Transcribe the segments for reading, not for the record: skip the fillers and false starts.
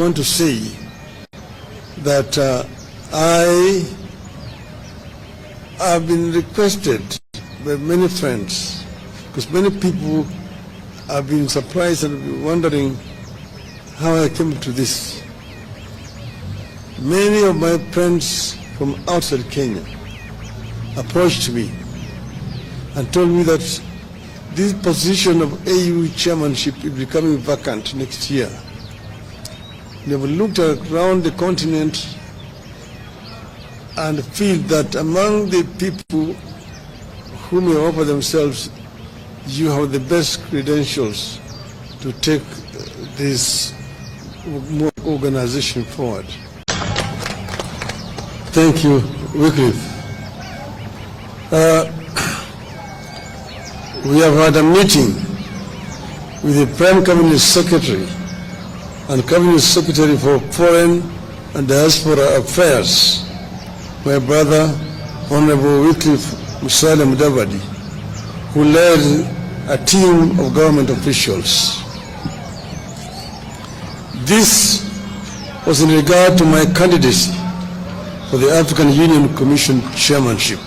want to say that I have been requested by many friends, because many people have been surprised and wondering how I came to this. Many of my friends from outside Kenya approached me and told me that this position of AU chairmanship is becoming vacant next year. They have looked around the continent and feel that among the people who may offer themselves, you have the best credentials to take this organization forward. Thank you, Wycliffe. We have had a meeting with the Prime Cabinet Secretary and Cabinet Secretary for Foreign and Diaspora Affairs, my brother, Honorable Wycliffe Musalia Mudavadi, who led a team of government officials. This was in regard to my candidacy for the African Union Commission chairmanship.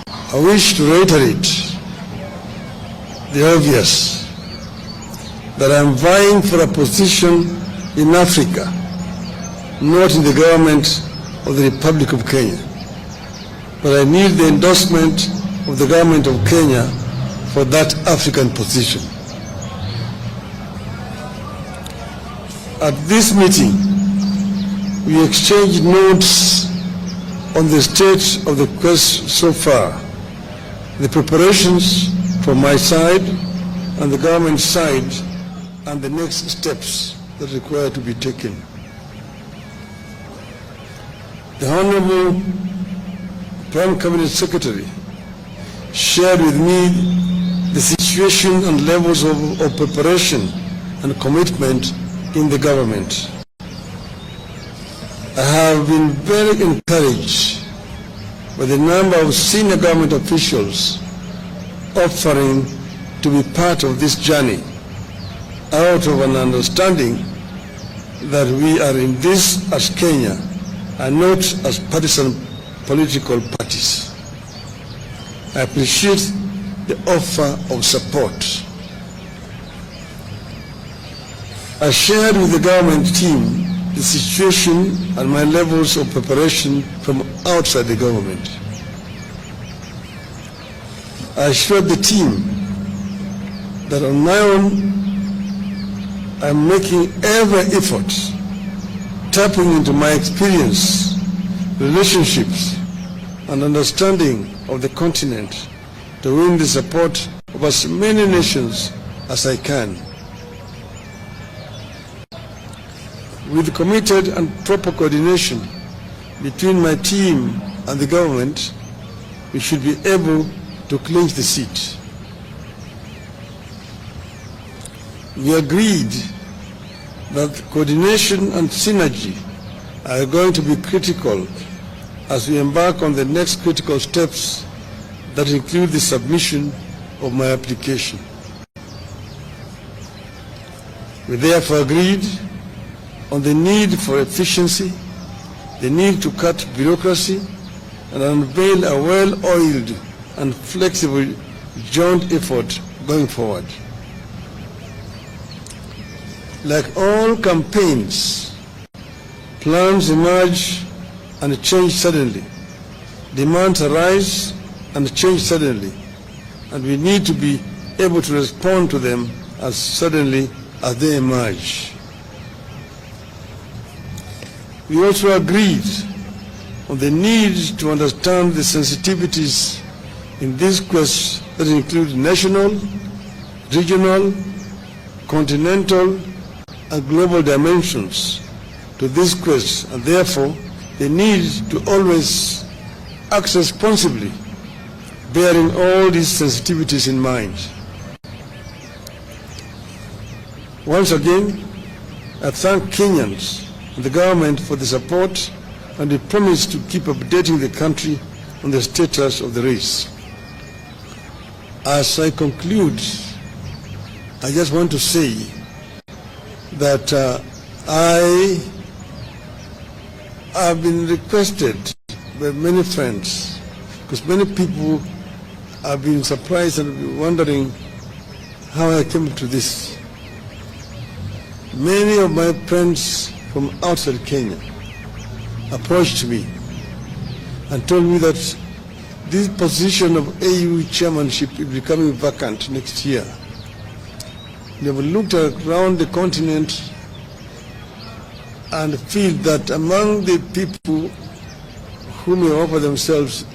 I wish to reiterate the obvious, that I am vying for a position in Africa, not in the government of the Republic of Kenya. But I need the endorsement of the government of Kenya for that African position. At this meeting, we exchanged notes on the state of the quest so far, the preparations from my side and the government side, and the next steps that require to be taken. The Honorable Prime Cabinet Secretary shared with me the situation and levels of preparation and commitment in the government. I have been very encouraged by the number of senior government officials offering to be part of this journey, out of an understanding that we are in this as Kenya and not as partisan political parties. I appreciate the offer of support. I shared with the government team the situation and my levels of preparation from outside the government. I assured the team that on my own, I'm making every effort, tapping into my experience, relationships, and understanding of the continent to win the support of as many nations as I can. With committed and proper coordination between my team and the government, we should be able to clinch the seat. We agreed that coordination and synergy are going to be critical as we embark on the next critical steps that include the submission of my application. We therefore agreed on the need for efficiency, the need to cut bureaucracy, and unveil a well-oiled and flexible joint effort going forward. Like all campaigns, plans emerge and change suddenly. Demands arise and change suddenly, and we need to be able to respond to them as suddenly as they emerge. We also agreed on the need to understand the sensitivities in this quest that include national, regional, continental, and global dimensions to this quest, and therefore the need to always act responsibly, bearing all these sensitivities in mind. Once again, I thank Kenyans and the government for the support and the promise to keep updating the country on the status of the race. As I conclude, I just want to say that I have been requested by many friends, because many people have been surprised and been wondering how I came to this. Many of my friends from outside Kenya approached me and told me that this position of AU chairmanship is becoming vacant next year. They have looked around the continent and feel that among the people who may offer themselves,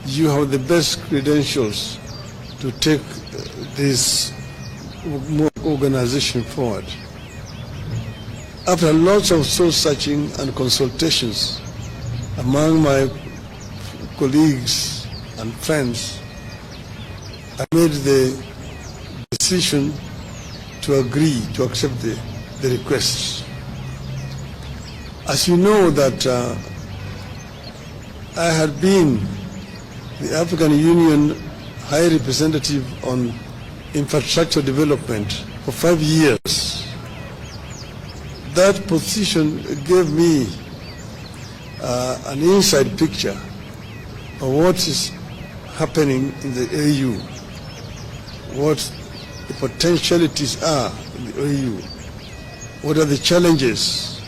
you have the best credentials to take this organization forward. After lots of soul searching and consultations among my colleagues and friends, I made the decision to agree to accept the request. As you know that I had been the African Union High Representative on Infrastructure Development for 5 years. That position gave me an inside picture of what is happening in the AU, what the potentialities are in the AU, what are the challenges,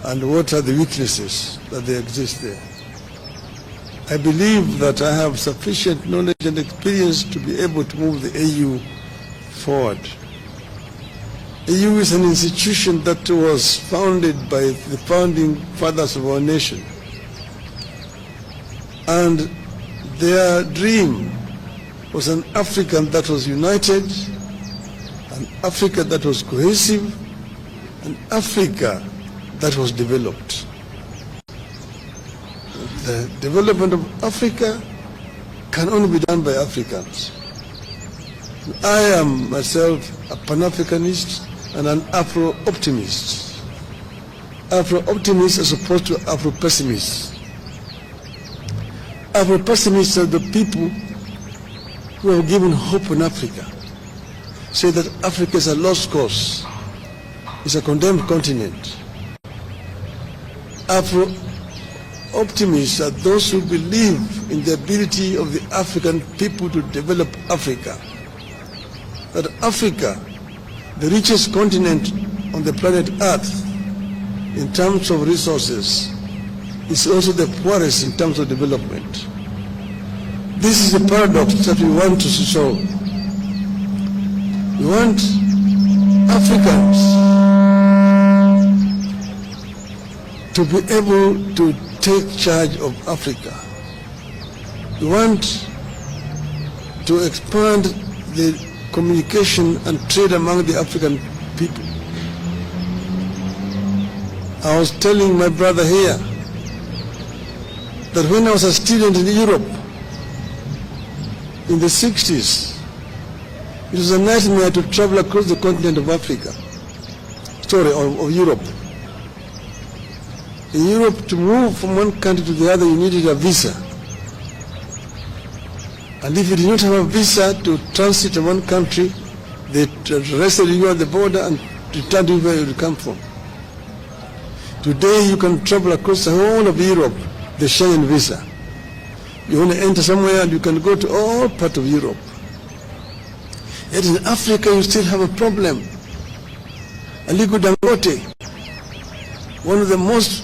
and what are the weaknesses that they exist there. I believe that I have sufficient knowledge and experience to be able to move the AU forward. AU is an institution that was founded by the founding fathers of our nation. And their dream was an Africa that was united, an Africa that was cohesive, an Africa that was developed. The development of Africa can only be done by Africans. I am myself a Pan-Africanist and an Afro-optimist. Afro-optimists as opposed to Afro-pessimists. Afro-pessimists are the people who have given hope in Africa, say that Africa is a lost cause, it's a condemned continent. Afro-optimists are those who believe in the ability of the African people to develop Africa. That Africa, the richest continent on the planet Earth in terms of resources, is also the poorest in terms of development. This is a paradox that we want to solve. We want Africans to be able to take charge of Africa. We want to expand the communication and trade among the African people. I was telling my brother here that when I was a student in Europe in the 60s, it was a nightmare to travel across the continent of Africa, of Europe. In Europe, to move from one country to the other, you needed a visa. And if you did not have a visa to transit in one country, they arrested you at the border and returned you where you come from. Today, you can travel across the whole of Europe, the Schengen visa. You want to enter somewhere and you can go to all parts of Europe. Yet in Africa, you still have a problem. Aliko Dangote, one of the most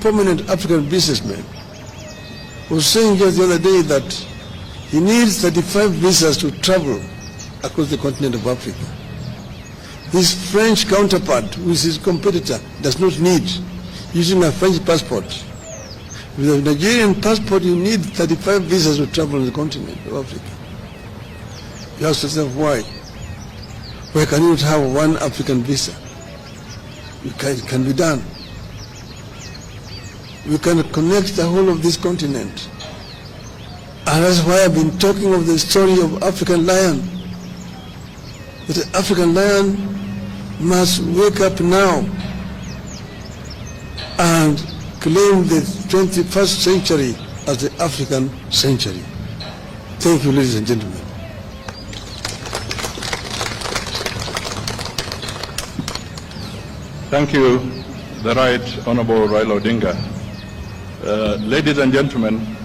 prominent African businessmen, was saying just the other day that he needs 35 visas to travel across the continent of Africa. His French counterpart, who is his competitor, does not need, using a French passport. With a Nigerian passport, you need 35 visas to travel on the continent of Africa. You ask yourself why? Why can you not have one African visa? It can be done. We can connect the whole of this continent. And that's why I've been talking of the story of African lion. That the African lion must wake up now and claim the 21st century as the African century. Thank you, ladies and gentlemen. Thank you, the Right Honorable Raila Odinga. Ladies and gentlemen,